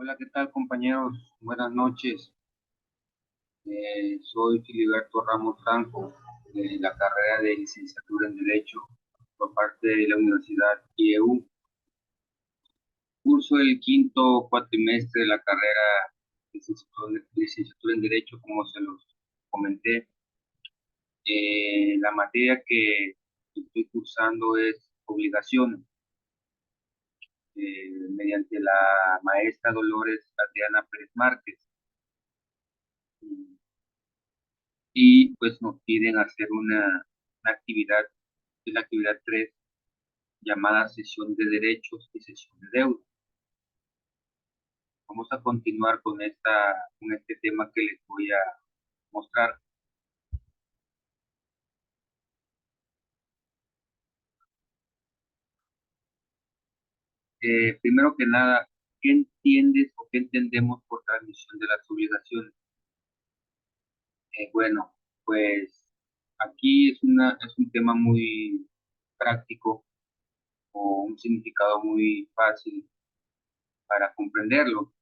Hola, ¿qué tal, compañeros? Buenas noches. Soy Filiberto Ramos Franco, de la carrera de licenciatura en Derecho por parte de la Universidad IEU. Curso el quinto cuatrimestre de la carrera de licenciatura en Derecho, como se los comenté. La materia que estoy cursando es obligaciones, mediante la maestra Dolores Adriana Pérez Márquez. Y pues nos piden hacer una actividad, que es la actividad 3 llamada sesión de derechos y sesión de deuda. Vamos a continuar con este tema que les voy a mostrar. Primero que nada, ¿qué entiendes o qué entendemos por transmisión de las obligaciones? Bueno, pues aquí es un tema muy práctico o un significado muy fácil para comprenderlo.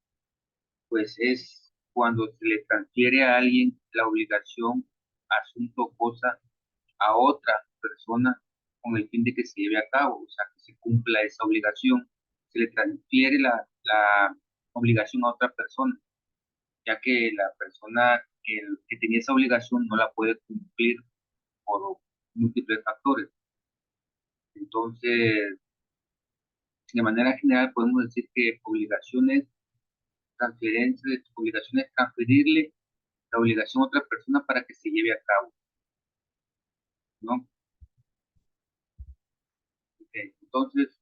Pues es cuando se le transfiere a alguien la obligación, asunto o cosa a otra persona con el fin de que se lleve a cabo, o sea, que se cumpla esa obligación. Se le transfiere la obligación a otra persona, ya que la persona que tenía esa obligación no la puede cumplir por múltiples factores. Entonces, de manera general, podemos decir que obligación es transferirle la obligación a otra persona para que se lleve a cabo, ¿no? Ok, entonces,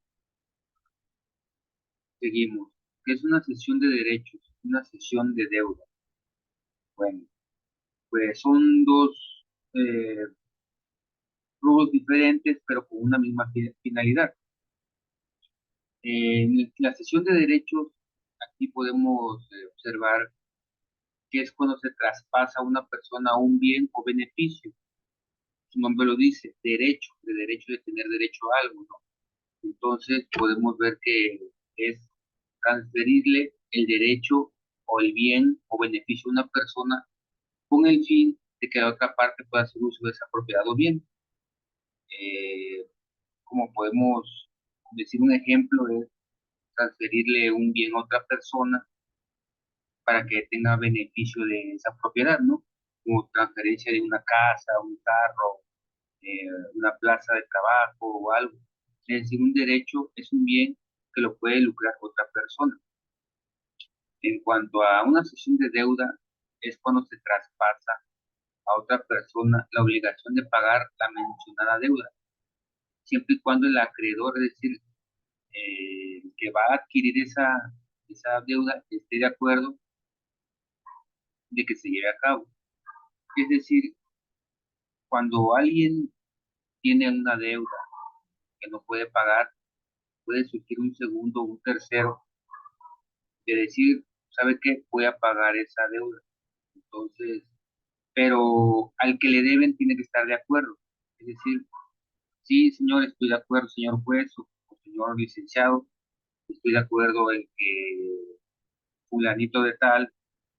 seguimos. ¿Qué es una cesión de derechos? Una cesión de deuda. Bueno, pues son dos rubros diferentes, pero con una misma finalidad. En la cesión de derechos, aquí podemos observar que es cuando se traspasa a una persona un bien o beneficio. Su nombre lo dice, derecho, de derecho de tener derecho a algo, ¿no? Entonces podemos ver que es transferirle el derecho o el bien o beneficio a una persona con el fin de que la otra parte pueda hacer uso de esa propiedad o bien. Eh, Como podemos decir un ejemplo, es transferirle un bien a otra persona para que tenga beneficio de esa propiedad, ¿no? Como transferencia de una casa, un carro, una plaza de trabajo o algo. Es decir, un derecho es un bien que lo puede lucrar otra persona. En cuanto a una cesión de deuda, es cuando se traspasa a otra persona la obligación de pagar la mencionada deuda, siempre y cuando el acreedor, es decir, que va a adquirir esa deuda, esté de acuerdo de que se lleve a cabo. Es decir, cuando alguien tiene una deuda que no puede pagar, puede surgir un segundo o un tercero de decir, ¿sabe qué? Voy a pagar esa deuda. Entonces, pero al que le deben tiene que estar de acuerdo. Es decir, sí, señor, estoy de acuerdo, señor juez o señor licenciado, estoy de acuerdo en que fulanito de tal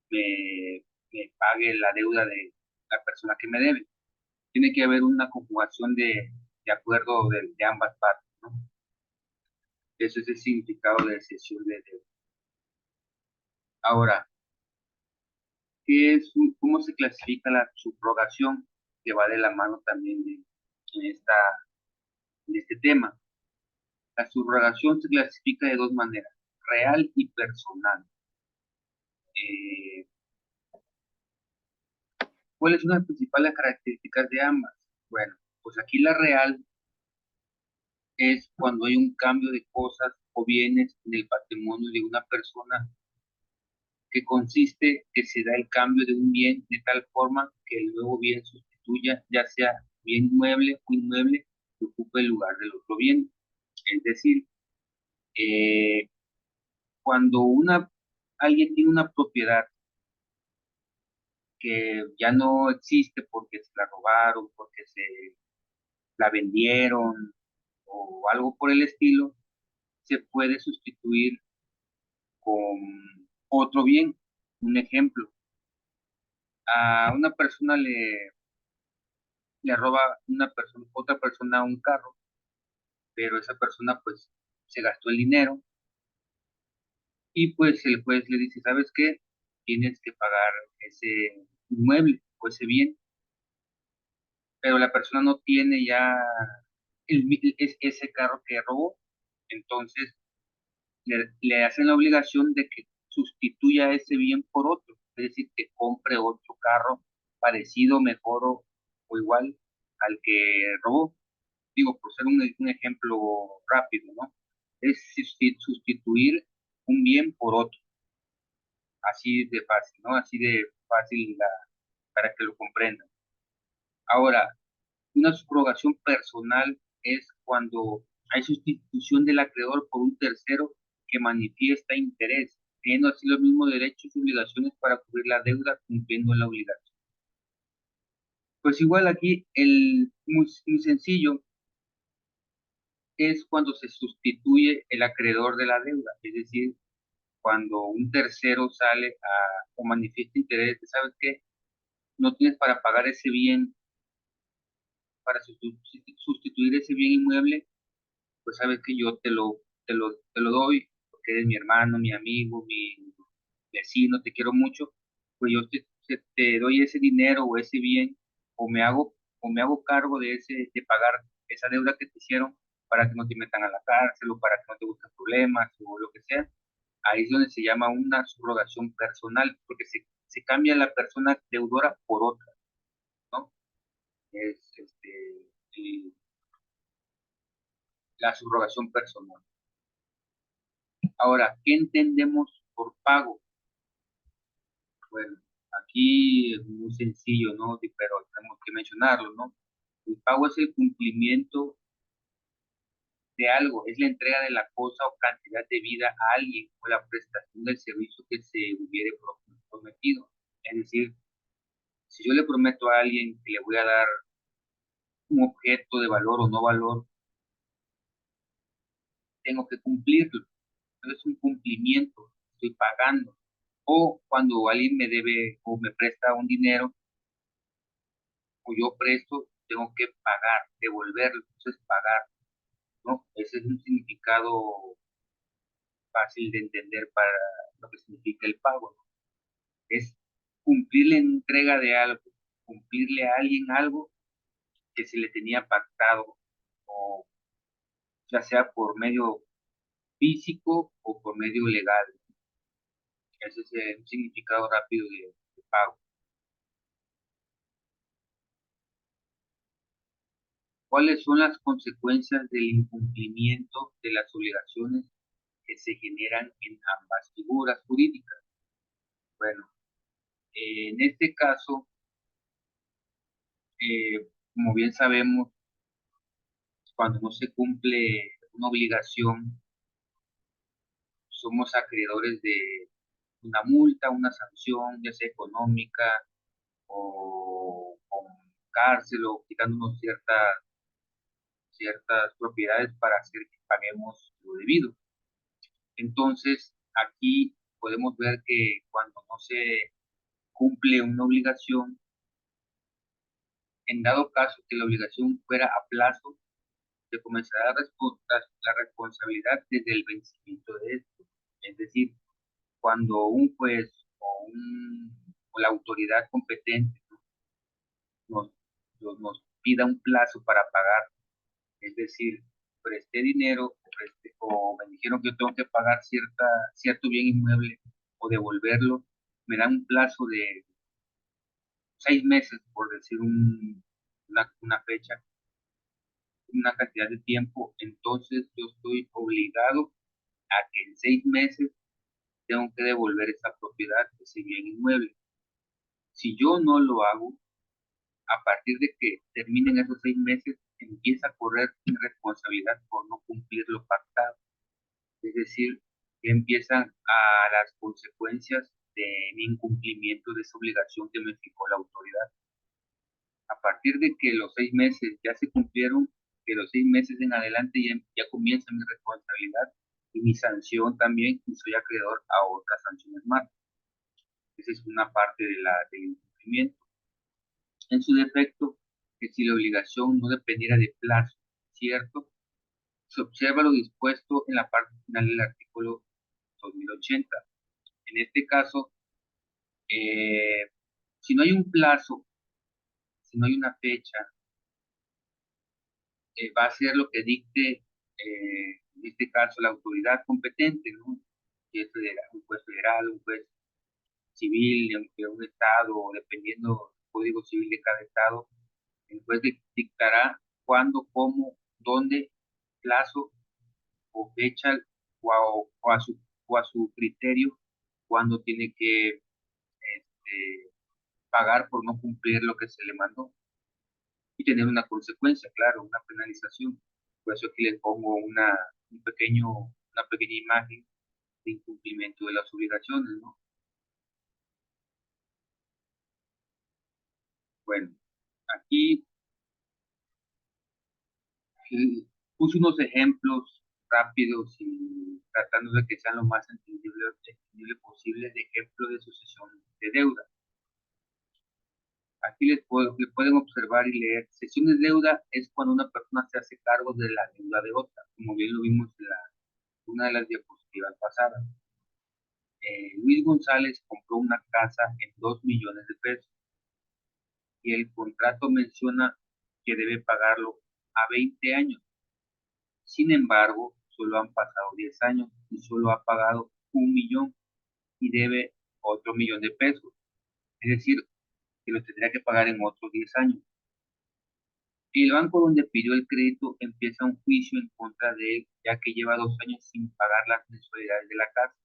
me pague la deuda de la persona que me debe. Tiene que haber una conjugación de acuerdo de ambas partes, ¿no? Eso es el significado de cesión de deuda. Ahora, ¿cómo se clasifica la subrogación? Que va de la mano también en, esta, en este tema. La subrogación se clasifica de dos maneras, real y personal. Eh, ¿Cuáles son las principales características de ambas? Bueno, pues aquí la real es cuando hay un cambio de cosas o bienes en el patrimonio de una persona que consiste que se da el cambio de un bien de tal forma que el nuevo bien sustituya ya sea bien mueble o inmueble que ocupe el lugar del otro bien. Es decir, eh, cuando alguien tiene una propiedad que ya no existe porque se la robaron, porque se la vendieron o algo por el estilo, se puede sustituir con Otro bien, un ejemplo, a una persona le roba otra persona un carro, pero esa persona pues se gastó el dinero y pues el juez le dice, ¿sabes qué? Tienes que pagar ese inmueble o ese bien, pero la persona no tiene ya ese carro que robó, entonces le hacen la obligación de que sustituya ese bien por otro, es decir, que compre otro carro parecido, mejor o igual al que robó. Digo, por ser un ejemplo rápido, ¿no? Es sustituir un bien por otro, así de fácil, ¿no? Así de fácil para que lo comprendan. Ahora, una subrogación personal es cuando hay sustitución del acreedor por un tercero que manifiesta interés, teniendo así los mismos derechos y obligaciones para cubrir la deuda cumpliendo la obligación. Pues igual aquí, muy sencillo, es cuando se sustituye el acreedor de la deuda, es decir, cuando un tercero sale o manifiesta interés, ¿sabes qué? No tienes para pagar ese bien, para sustituir ese bien inmueble, pues sabes que yo te lo doy, porque eres mi hermano, mi amigo, mi vecino, te quiero mucho, pues yo te doy ese dinero o ese bien, o me hago cargo de pagar esa deuda que te hicieron para que no te metan a la cárcel o para que no te busquen problemas o lo que sea. Ahí es donde se llama una subrogación personal, porque se cambia la persona deudora por otra, ¿no? Es y la subrogación personal. Ahora, ¿qué entendemos por pago? Bueno, aquí es muy sencillo, ¿no? Pero tenemos que mencionarlo, ¿no? El pago es el cumplimiento de algo, es la entrega de la cosa o cantidad de vida a alguien o la prestación del servicio que se hubiere prometido. Es decir, si yo le prometo a alguien que le voy a dar un objeto de valor o no valor, tengo que cumplirlo. Es un cumplimiento, estoy pagando. O cuando alguien me debe o me presta un dinero o yo presto, tengo que pagar, devolverlo, entonces pagar, ¿no? Ese es un significado fácil de entender para lo que significa el pago, ¿no? Es cumplir la entrega de algo, cumplirle a alguien algo que se le tenía pactado, o ya sea por medio físico o por medio legal. Ese es un significado rápido de pago. ¿Cuáles son las consecuencias del incumplimiento de las obligaciones que se generan en ambas figuras jurídicas? Bueno, en este caso, como bien sabemos, cuando no se cumple una obligación, somos acreedores de una multa, una sanción, ya sea económica o con cárcel o quitándonos ciertas propiedades para hacer que paguemos lo debido. Entonces, aquí podemos ver que cuando no se cumple una obligación, en dado caso que la obligación fuera a plazo, se comenzará la responsabilidad desde el vencimiento de esto. Es decir, cuando un juez o la autoridad competente nos, nos pida un plazo para pagar, es decir, presté dinero o me dijeron que yo tengo que pagar cierto bien inmueble o devolverlo, me dan un plazo de 6 meses, por decir una fecha, una cantidad de tiempo, entonces yo estoy obligado a que en 6 meses tengo que devolver esa propiedad, ese bien inmueble. Si yo no lo hago, a partir de que terminen esos 6 meses, empieza a correr mi responsabilidad por no cumplir lo pactado. Es decir, que empiezan a las consecuencias de mi incumplimiento de esa obligación que me fijó la autoridad. A partir de que los 6 meses ya se cumplieron, de los 6 meses en adelante ya comienza mi responsabilidad y mi sanción también, y soy acreedor a otras sanciones más. Esa es una parte del incumplimiento. En su defecto, que si la obligación no dependiera de plazo, ¿cierto? Se observa lo dispuesto en la parte final del artículo 2080. En este caso, eh, si no hay un plazo, si no hay una fecha, va a ser lo que dicte, en este caso, la autoridad competente, ¿no? Si es un juez federal, un juez civil de un estado, o dependiendo del código civil de cada estado, el juez dictará cuándo, cómo, dónde, plazo o fecha o a su criterio, cuándo tiene que pagar por no cumplir lo que se le mandó y tener una consecuencia, claro, una penalización. Por eso aquí les pongo una pequeña imagen de incumplimiento de las obligaciones, ¿no? Bueno, aquí puse unos ejemplos rápidos y tratando de que sean lo más entendible posible de ejemplo de sucesión de deuda. Aquí le pueden observar y leer. Cesión de deuda es cuando una persona se hace cargo de la deuda de otra, como bien lo vimos en una de las diapositivas pasadas. Luis González compró una casa en 2 millones de pesos y el contrato menciona que debe pagarlo a 20 años. Sin embargo, solo han pasado 10 años y solo ha pagado 1 millón y debe otro millón de pesos. Es decir, que lo tendría que pagar en otros 10 años. El banco donde pidió el crédito empieza un juicio en contra de él, ya que lleva 2 años sin pagar las mensualidades de la casa.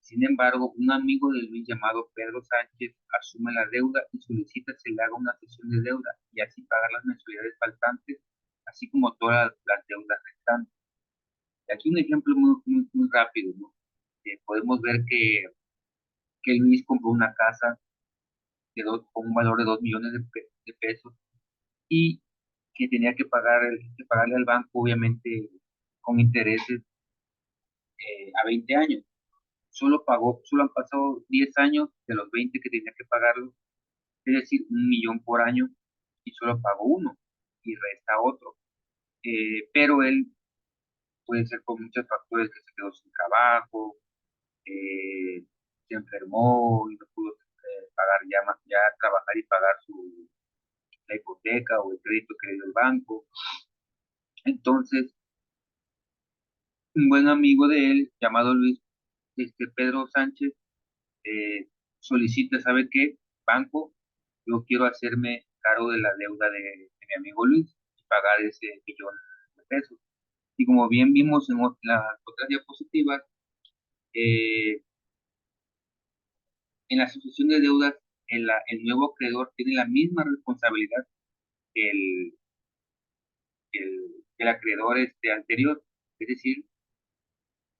Sin embargo, un amigo de Luis llamado Pedro Sánchez asume la deuda y solicita que se le haga una cesión de deuda y así pagar las mensualidades faltantes, así como todas las deudas restantes. Y aquí un ejemplo muy rápido, ¿no? Podemos ver que Luis compró una casa con un valor de 2 millones de pesos y que tenía que pagarle al banco, obviamente, con intereses a 20 años. Solo han pasado 10 años de los 20 que tenía que pagarlo, es decir, 1 millón por año, y solo pagó uno y resta otro. Pero él puede ser por muchos factores que se quedó sin trabajo, eh, se enfermó y no pudo pagar ya trabajar y pagar la hipoteca o el crédito que le dio el banco. Entonces, un buen amigo de él, llamado Luis, Pedro Sánchez, eh, solicita, ¿sabe qué? Banco, yo quiero hacerme cargo de la deuda de mi amigo Luis y pagar ese 1 millón de pesos. Y como bien vimos en las otras diapositivas, eh, en la sucesión de deudas, el nuevo acreedor tiene la misma responsabilidad que el acreedor anterior. Es decir,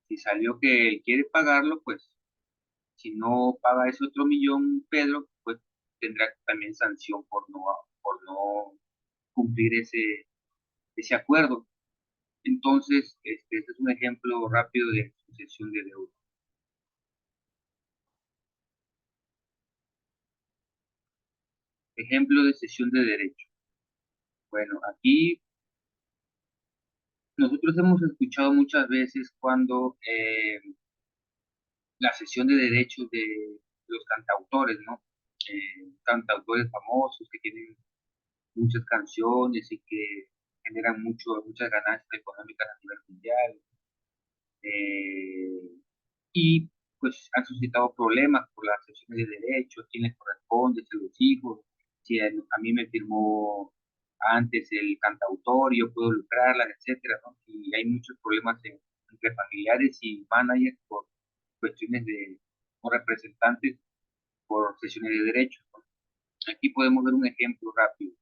si salió que él quiere pagarlo, pues si no paga ese otro millón, Pedro, pues tendrá también sanción por no cumplir ese acuerdo. Entonces, este es un ejemplo rápido de sucesión de deuda. Ejemplo de cesión de derecho. Bueno, aquí nosotros hemos escuchado muchas veces cuando la cesión de derechos de los cantautores, ¿no? Cantautores famosos que tienen muchas canciones y que generan muchas ganancias económicas a nivel mundial. eh, y pues han suscitado problemas por las sesiones de derechos, quién les corresponde, si los hijos, si a mí me firmó antes el cantautor, yo puedo lucrarla, etcétera, ¿no? Y hay muchos problemas entre familiares y managers por cuestiones o representantes por sesiones de derechos, ¿no? Aquí podemos ver un ejemplo rápido.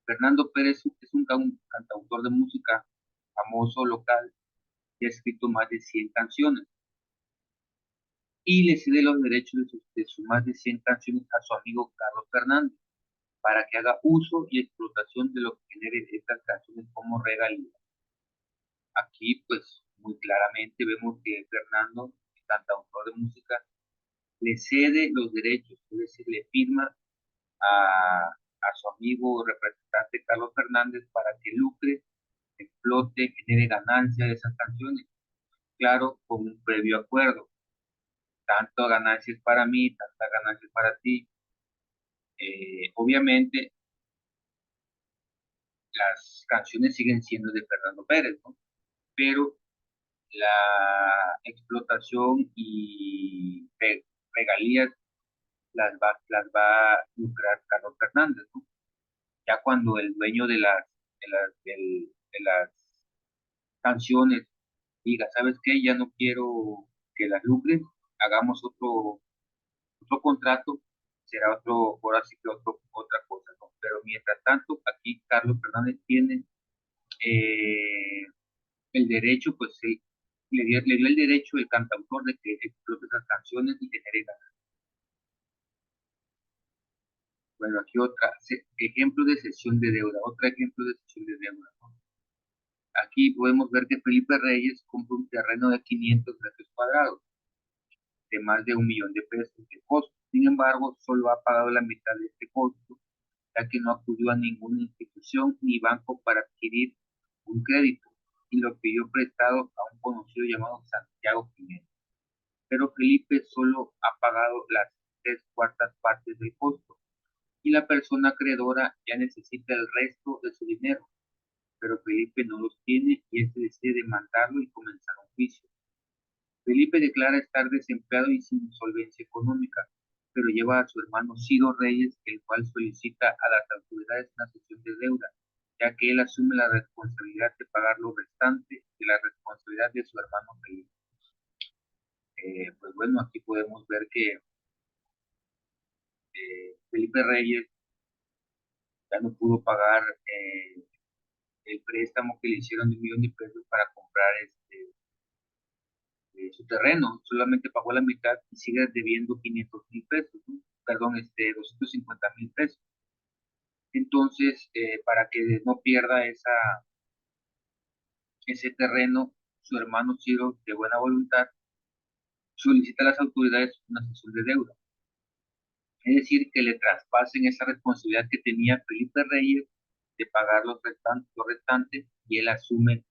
Fernando Pérez es un cantautor de música famoso local que ha escrito más de 100 canciones y le cede los derechos de sus más de 100 canciones a su amigo Carlos Fernández para que haga uso y explotación de lo que genere estas canciones como regalía. Aquí, pues, muy claramente vemos que Fernando, el cantautor de música, le cede los derechos, es decir, le firma a su amigo representante Carlos Fernández para que lucre, explote, genere ganancia de esas canciones. Claro, con un previo acuerdo. Tanto ganancias para mí, tanta ganancias para ti. Obviamente, las canciones siguen siendo de Fernando Pérez, ¿no? Pero la explotación y regalías las va a lucrar Carlos Fernández, ¿no? Ya cuando el dueño de las canciones diga, ¿sabes qué? Ya no quiero que las lucres, hagamos otro contrato, será otro, ahora sí que otra cosa, ¿no? Pero mientras tanto, aquí Carlos Fernández tiene eh, el derecho, pues sí, le dio el derecho el cantautor de que explote esas canciones y genere ganancias. Bueno, aquí ejemplo de cesión de deuda, otro ejemplo de cesión de deuda, ¿no? Aquí podemos ver que Felipe Reyes compra un terreno de 500 metros cuadrados, de más de 1 millón de pesos de costo. Sin embargo, solo ha pagado la mitad de este costo, ya que no acudió a ninguna institución ni banco para adquirir un crédito y lo pidió prestado a un conocido llamado Santiago Jiménez. Pero Felipe solo ha pagado las 3/4 partes del costo y la persona acreedora ya necesita el resto de su dinero, pero Felipe no los tiene y él decide demandarlo y comenzar un juicio. Felipe declara estar desempleado y sin solvencia económica, pero lleva a su hermano Ciro Reyes, el cual solicita a las autoridades una cesión de deuda, ya que él asume la responsabilidad de pagar lo restante de la responsabilidad de su hermano Felipe. Pues bueno, aquí podemos ver que Felipe Reyes ya no pudo pagar el préstamo que le hicieron de 1 millón de pesos para comprar su terreno, solamente pagó la mitad y sigue debiendo 500,000 pesos, ¿no? Perdón, 250,000 pesos. Entonces, para que no pierda ese terreno, su hermano Ciro, de buena voluntad, solicita a las autoridades una cesión de deuda. Es decir, que le traspasen esa responsabilidad que tenía Felipe Reyes de pagar los restantes y él asume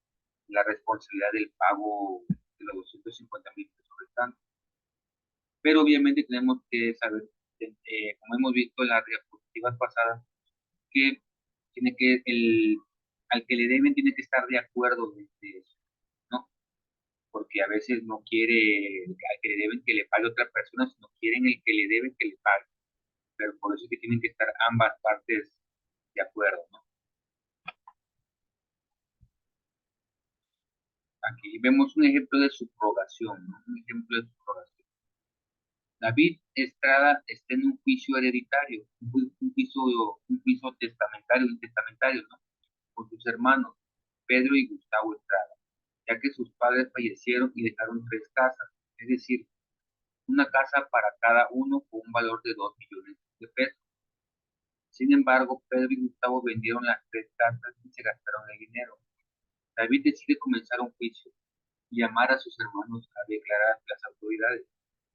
la responsabilidad del pago de los 250,000 pesos restantes. Pero obviamente tenemos que saber, como hemos visto en las diapositivas pasadas, que al que le deben tiene que estar de acuerdo de eso, ¿no? Porque a veces no quiere al que le deben que le pague otra persona, sino quieren el que le deben que le pague. Pero por eso es que tienen que estar ambas partes de acuerdo, ¿no? Aquí vemos un ejemplo de subrogación, ¿no? Un ejemplo de subrogación. David Estrada está en un juicio hereditario, un juicio testamentario, ¿no? Con sus hermanos, Pedro y Gustavo Estrada, ya que sus padres fallecieron y dejaron 3 casas, es decir, una casa para cada uno con un valor de 2 millones de pesos. Sin embargo, Pedro y Gustavo vendieron las 3 casas y se gastaron el dinero. David decide comenzar un juicio y llamar a sus hermanos a declarar ante las autoridades,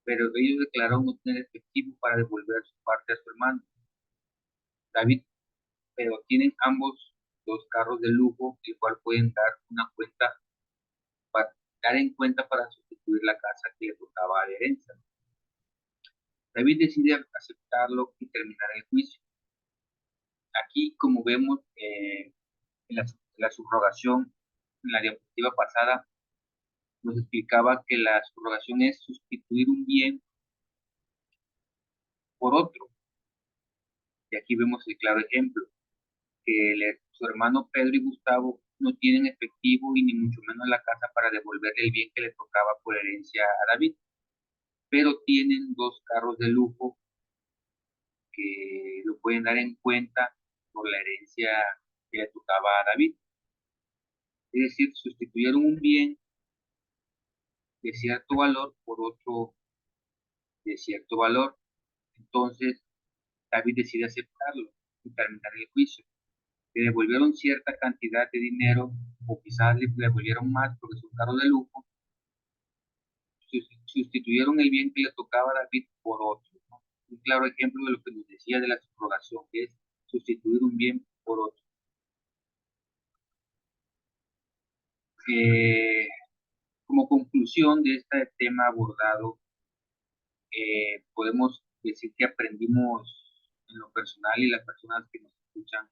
pero ellos declararon no tener efectivo para devolver su parte a su hermano. David, pero tienen ambos 2 carros de lujo, el cual pueden dar en cuenta para sustituir la casa que le tocaba de herencia. David decide aceptarlo y terminar el juicio. Aquí, como vemos en la subrogación, en la diapositiva pasada, nos explicaba que la subrogación es sustituir un bien por otro. Y aquí vemos el claro ejemplo, que su hermano Pedro y Gustavo no tienen efectivo y ni mucho menos la casa para devolverle el bien que le tocaba por herencia a David, pero tienen 2 carros de lujo que lo pueden dar en cuenta por la herencia que le tocaba a David. Es decir, sustituyeron un bien de cierto valor por otro de cierto valor. Entonces, David decide aceptarlo y terminar el juicio. le devolvieron cierta cantidad de dinero o quizás le devolvieron más porque es un carro de lujo, sustituyeron el bien que le tocaba a David por otro, ¿no? Un claro ejemplo de lo que nos decía de la subrogación, que es sustituir un bien por otro. Eh, Como conclusión de este tema abordado, podemos decir que aprendimos en lo personal y las personas que nos escuchan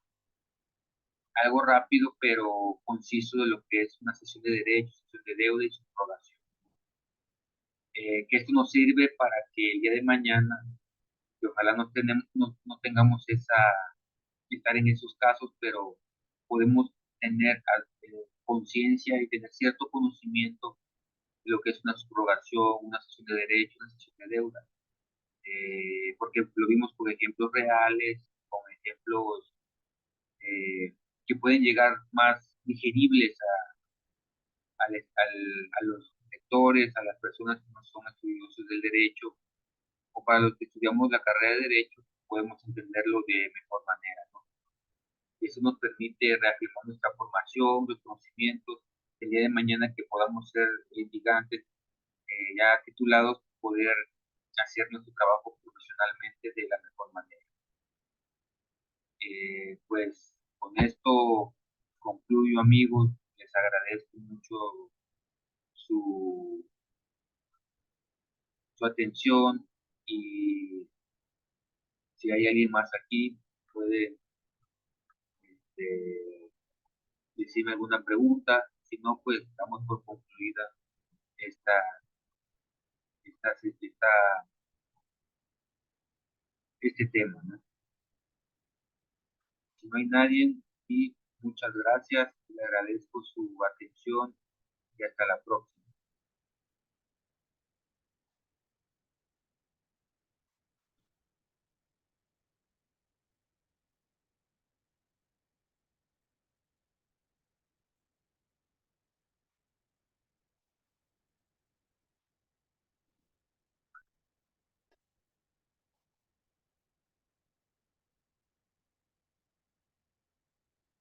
algo rápido pero conciso de lo que es una sesión de derechos, sesión de deuda y subrogación. Que esto nos sirve para que el día de mañana, que ojalá no tengamos estar en esos casos, pero podemos tener conciencia y tener cierto conocimiento de lo que es una subrogación, una sesión de derechos, una sesión de deuda, porque lo vimos con ejemplos reales, con ejemplos que pueden llegar más digeribles a los lectores, a las personas que no son estudiosos del derecho, o para los que estudiamos la carrera de derecho, podemos entenderlo de mejor manera, ¿no? Y eso nos permite reafirmar nuestra formación, los conocimientos, el día de mañana que podamos ser litigantes ya titulados, poder hacer nuestro trabajo profesionalmente de la mejor manera. Pues con esto concluyo, amigos. Les agradezco mucho su, su atención y si hay alguien más aquí, puede este, decirme alguna pregunta. Si no, pues damos por concluida esta, esta, este tema, ¿no? Si no hay nadie, y muchas gracias, le agradezco su atención y hasta la próxima.